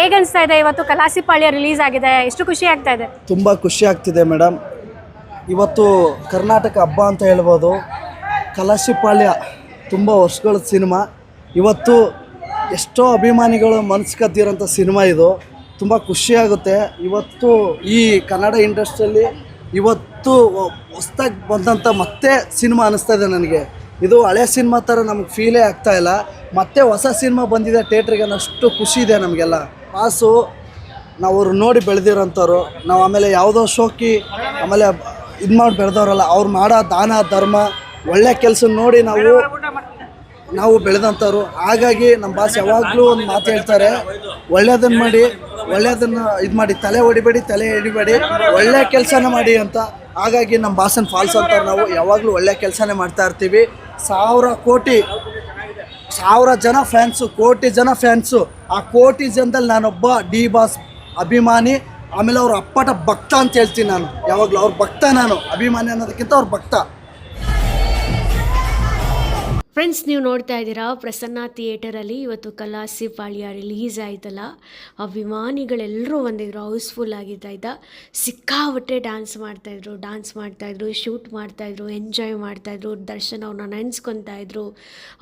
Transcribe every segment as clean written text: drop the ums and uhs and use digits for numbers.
ಹೇಗೆ ಅನಿಸ್ತಾ ಇದೆ? ಇವತ್ತು ಕಲಾಸಿಪಾಳ್ಯ ರಿಲೀಸ್ ಆಗಿದೆ, ಎಷ್ಟು ಖುಷಿ ಆಗ್ತಾ ಇದೆ? ತುಂಬ ಖುಷಿ ಆಗ್ತಿದೆ ಮೇಡಮ್. ಇವತ್ತು ಕರ್ನಾಟಕ ಹಬ್ಬ ಅಂತ ಹೇಳ್ಬೋದು. ಕಲಾಸಿಪಾಳ್ಯ ತುಂಬ ವರ್ಷಗಳ ಸಿನಿಮಾ. ಇವತ್ತು ಎಷ್ಟೋ ಅಭಿಮಾನಿಗಳು ಮನಸ್ಸು ಕದ್ದಿರೋಂಥ ಸಿನಿಮಾ ಇದು. ತುಂಬ ಖುಷಿಯಾಗುತ್ತೆ. ಇವತ್ತು ಈ ಕನ್ನಡ ಇಂಡಸ್ಟ್ರಿಯಲ್ಲಿ ಇವತ್ತು ಹೊಸ್ದಾಗಿ ಬಂದಂಥ ಮತ್ತೆ ಸಿನಿಮಾ ಅನ್ನಿಸ್ತಾ ಇದೆ ನನಗೆ. ಇದು ಹಳೆ ಸಿನಿಮಾ ಥರ ನಮಗೆ ಫೀಲೇ ಆಗ್ತಾಯಿಲ್ಲ. ಮತ್ತೆ ಹೊಸ ಸಿನಿಮಾ ಬಂದಿದೆ ಥಿಯೇಟ್ರಿಗೆ ಅನ್ನೋಷ್ಟು ಖುಷಿ ಇದೆ ನಮಗೆಲ್ಲ. ಪಾಸು ನಾವು ಅವ್ರು ನೋಡಿ ಬೆಳೆದಿರೋಂಥವ್ರು ನಾವು. ಆಮೇಲೆ ಯಾವುದೋ ಶೋಕಿ ಆಮೇಲೆ ಇದು ಮಾಡಿ ಬೆಳೆದವ್ರಲ್ಲ, ಅವ್ರು ಮಾಡೋ ದಾನ ಧರ್ಮ ಒಳ್ಳೆ ಕೆಲಸ ನೋಡಿ ನಾವು ಬೆಳೆದಂಥವ್ರು. ಹಾಗಾಗಿ ನಮ್ಮ ಬಾಸ್ ಯಾವಾಗಲೂ ಒಂದು ಮಾತು ಹೇಳ್ತಾರೆ, ಒಳ್ಳೆಯದನ್ನು ಮಾಡಿ, ಒಳ್ಳೆಯದನ್ನು ಇದು ಮಾಡಿ, ತಲೆ ಹೊಡಿಬೇಡಿ, ತಲೆ ಹಿಡಿಬೇಡಿ, ಒಳ್ಳೆ ಕೆಲಸನ ಮಾಡಿ ಅಂತ. ಹಾಗಾಗಿ ನಮ್ಮ ಬಾಸನ್ನು ಫಾಲ್ಸ್ ಅಂತಾರೆ. ನಾವು ಯಾವಾಗಲೂ ಒಳ್ಳೆ ಕೆಲಸನೇ ಮಾಡ್ತಾ ಇರ್ತೀವಿ. 1000 ಜನ ಫ್ಯಾನ್ಸು, ಕೋಟಿ ಜನ ಫ್ಯಾನ್ಸು. ಆ ಕೋಟಿ ಜನದಲ್ಲಿ ನಾನೊಬ್ಬ ಡಿ ಬಾಸ್ ಅಭಿಮಾನಿ. ಆಮೇಲೆ ಅವ್ರ ಅಪ್ಪಟ ಭಕ್ತ ಅಂತ ಹೇಳ್ತೀನಿ ನಾನು. ಯಾವಾಗಲೂ ಅವ್ರ ಭಕ್ತ ನಾನು. ಅಭಿಮಾನಿ ಅನ್ನೋದಕ್ಕಿಂತ ಅವ್ರ ಭಕ್ತ. ಫ್ರೆಂಡ್ಸ್, ನೀವು ನೋಡ್ತಾ ಇದ್ದೀರಾ ಪ್ರಸನ್ನ ಥಿಯೇಟರಲ್ಲಿ ಇವತ್ತು ಕಲಾಸಿಪಾಳ್ಯ ರಿಲೀಸ್ ಆಯ್ತಲ್ಲ. ಅಭಿಮಾನಿಗಳೆಲ್ಲರೂ ಬಂದಿದ್ರು, ಹೌಸ್ಫುಲ್ ಆಗಿದ್ದಾಯ್ತಾ. ಸಿಕ್ಕಾಬಟ್ಟೆ ಡ್ಯಾನ್ಸ್ ಮಾಡ್ತಾಯಿದ್ರು, ಶೂಟ್ ಮಾಡ್ತಾಯಿದ್ರು, ಎಂಜಾಯ್ ಮಾಡ್ತಾಯಿದ್ರು. ದರ್ಶನ್ ಅವ್ರನ್ನ ನೆನೆಸ್ಕೊತಾಯಿದ್ರು,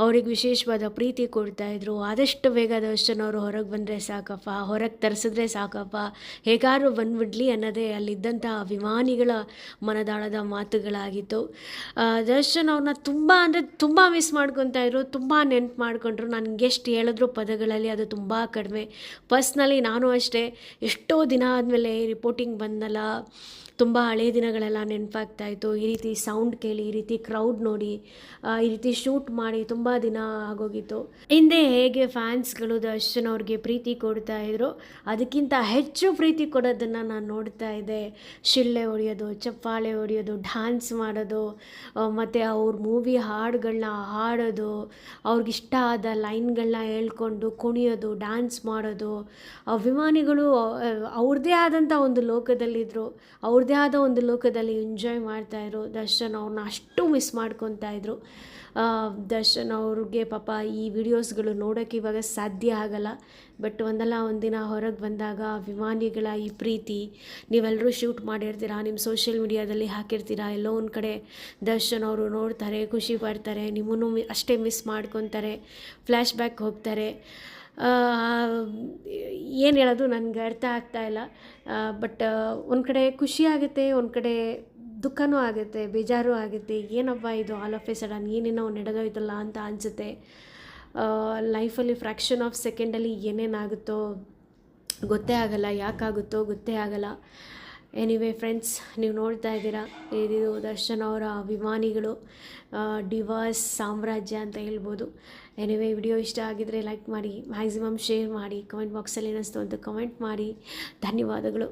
ಅವ್ರಿಗೆ ವಿಶೇಷವಾದ ಪ್ರೀತಿ ಕೊಡ್ತಾಯಿದ್ರು. ಆದಷ್ಟು ಬೇಗ ದರ್ಶನ್ ಅವರು ಹೊರಗೆ ಬಂದರೆ ಸಾಕಪ್ಪ, ಹೊರಗೆ ತರಿಸಿದ್ರೆ ಸಾಕಪ್ಪ, ಹೇಗಾದ್ರು ಬಂದ್ಬಿಡ್ಲಿ ಅನ್ನೋದೇ ಅಲ್ಲಿದ್ದಂಥ ಅಭಿಮಾನಿಗಳ ಮನದಾಳದ ಮಾತುಗಳಾಗಿತ್ತು. ದರ್ಶನ್ ಅವ್ರನ್ನ ತುಂಬ ಮಿಸ್ ಮಾಡ್ಕೊತಾ ಇದ್ರು, ತುಂಬ ನೆನ್ಪು ಮಾಡ್ಕೊಂಡ್ರು. ನನಗೆ ಎಷ್ಟು ಹೇಳಿದ್ರು ಪದಗಳಲ್ಲಿ ಅದು ತುಂಬ ಕಡಿಮೆ. ಪರ್ಸ್ನಲಿ ನಾನು ಅಷ್ಟೇ, ಎಷ್ಟೋ ದಿನ ಆದಮೇಲೆ ರಿಪೋರ್ಟಿಂಗ್ ಬಂದಲ್ಲ, ತುಂಬ ಹಳೆ ದಿನಗಳೆಲ್ಲ ನೆನಪಾಗ್ತಾಯಿತ್ತು. ಈ ರೀತಿ ಸೌಂಡ್ ಕೇಳಿ, ಈ ರೀತಿ ಕ್ರೌಡ್ ನೋಡಿ, ಈ ರೀತಿ ಶೂಟ್ ಮಾಡಿ ತುಂಬ ದಿನ ಆಗೋಗಿತ್ತು. ಹಿಂದೆ ಹೇಗೆ ಫ್ಯಾನ್ಸ್ಗಳು ದರ್ಶನ್ ಅವ್ರಿಗೆ ಪ್ರೀತಿ ಕೊಡ್ತಾಯಿದ್ರು, ಅದಕ್ಕಿಂತ ಹೆಚ್ಚು ಪ್ರೀತಿ ಕೊಡೋದನ್ನು ನಾನು ನೋಡ್ತಾ ಇದ್ದೆ. ಶಿಳ್ಳೆ ಹೊಡೆಯೋದು, ಚಪ್ಪಾಳೆ ಹೊಡೆಯೋದು, ಡ್ಯಾನ್ಸ್ ಮಾಡೋದು, ಮತ್ತು ಅವ್ರ ಮೂವಿ ಹಾಡುಗಳನ್ನ ಹಾಡೋದು, ಅವ್ರಿಗಿಷ್ಟ ಆದ ಲೈನ್ಗಳನ್ನ ಹೇಳ್ಕೊಂಡು ಕುಣಿಯೋದು, ಡ್ಯಾನ್ಸ್ ಮಾಡೋದು. ಅಭಿಮಾನಿಗಳು ಅವ್ರದ್ದೇ ಆದಂಥ ಒಂದು ಲೋಕದಲ್ಲಿದ್ದರು, ಅವ್ರದ್ದೇ ಆದ ಒಂದು ಲೋಕದಲ್ಲಿ ಎಂಜಾಯ್ ಮಾಡ್ತಾಯಿದ್ರು. ದರ್ಶನ್ ಅವ್ರನ್ನ ಅಷ್ಟು ಮಿಸ್ ಮಾಡ್ಕೊತಾ ಇದ್ರು. ದರ್ಶನ್ ಅವ್ರಿಗೆ ಪಾಪ ಈ ವಿಡಿಯೋಸ್ಗಳು ನೋಡೋಕ್ಕೆ ಇವಾಗ ಸಾಧ್ಯ ಆಗಲ್ಲ. ಬಟ್ ಒಂದಲ್ಲ ಒಂದಿನ ಹೊರಗೆ ಬಂದಾಗ ಅಭಿಮಾನಿಗಳ ಈ ಪ್ರೀತಿ, ನೀವೆಲ್ಲರೂ ಶೂಟ್ ಮಾಡಿರ್ತೀರ, ನಿಮ್ಮ ಸೋಷಿಯಲ್ ಮೀಡಿಯಾದಲ್ಲಿ ಹಾಕಿರ್ತೀರ, ಎಲ್ಲೋ ಒಂದು ಕಡೆ ದರ್ಶನ್ ಅವರು ನೋಡ್ತಾರೆ, ಖುಷಿ ಪಡ್ತಾರೆ, ನಿಮ್ಮನ್ನು ಅಷ್ಟೇ ಮಿಸ್ ಮಾಡ್ಕೊತಾರೆ, ಫ್ಲ್ಯಾಶ್ ಬ್ಯಾಕ್ ಹೋಗ್ತಾರೆ. ಏನು ಹೇಳೋದು ನನಗೆ ಅರ್ಥ ಆಗ್ತಾಯಿಲ್ಲ. ಬಟ್ ಒಂದು ಕಡೆ ಖುಷಿ ಆಗುತ್ತೆ, ಒಂದು ಕಡೆ ದುಃಖನೂ ಆಗುತ್ತೆ, ಬೇಜಾರು ಆಗುತ್ತೆ. ಏನಪ್ಪ ಇದು ಆಲ್ ಆಫ್ ಎ ಸಡನ್ ಏನೇನೋ ನಡೆದೋಯ್ತಲ್ಲ ಅಂತ ಅನಿಸುತ್ತೆ. ಲೈಫಲ್ಲಿ ಫ್ರ್ಯಾಕ್ಷನ್ ಆಫ್ ಸೆಕೆಂಡಲ್ಲಿ ಏನೇನಾಗುತ್ತೋ ಗೊತ್ತೇ ಆಗಲ್ಲ, ಯಾಕಾಗುತ್ತೋ ಗೊತ್ತೇ ಆಗಲ್ಲ. ಎನಿವೇ ಫ್ರೆಂಡ್ಸ್, ನೀವು ನೋಡ್ತಾ ಇದ್ದೀರಾ, ಇದು ದರ್ಶನ್ ಅವರ ಅಭಿಮಾನಿಗಳು ಡಿವಾಸ್ ಸಾಮ್ರಾಜ್ಯ ಅಂತ ಹೇಳ್ಬೋದು. ಎನಿವೇ, ವಿಡಿಯೋ ಇಷ್ಟ ಆಗಿದ್ದರೆ ಲೈಕ್ ಮಾಡಿ, ಮ್ಯಾಕ್ಸಿಮಮ್ ಶೇರ್ ಮಾಡಿ, ಕಮೆಂಟ್ ಬಾಕ್ಸಲ್ಲಿ ಏನಿಸ್ತು ಅಂತ ಕಮೆಂಟ್ ಮಾಡಿ. ಧನ್ಯವಾದಗಳು.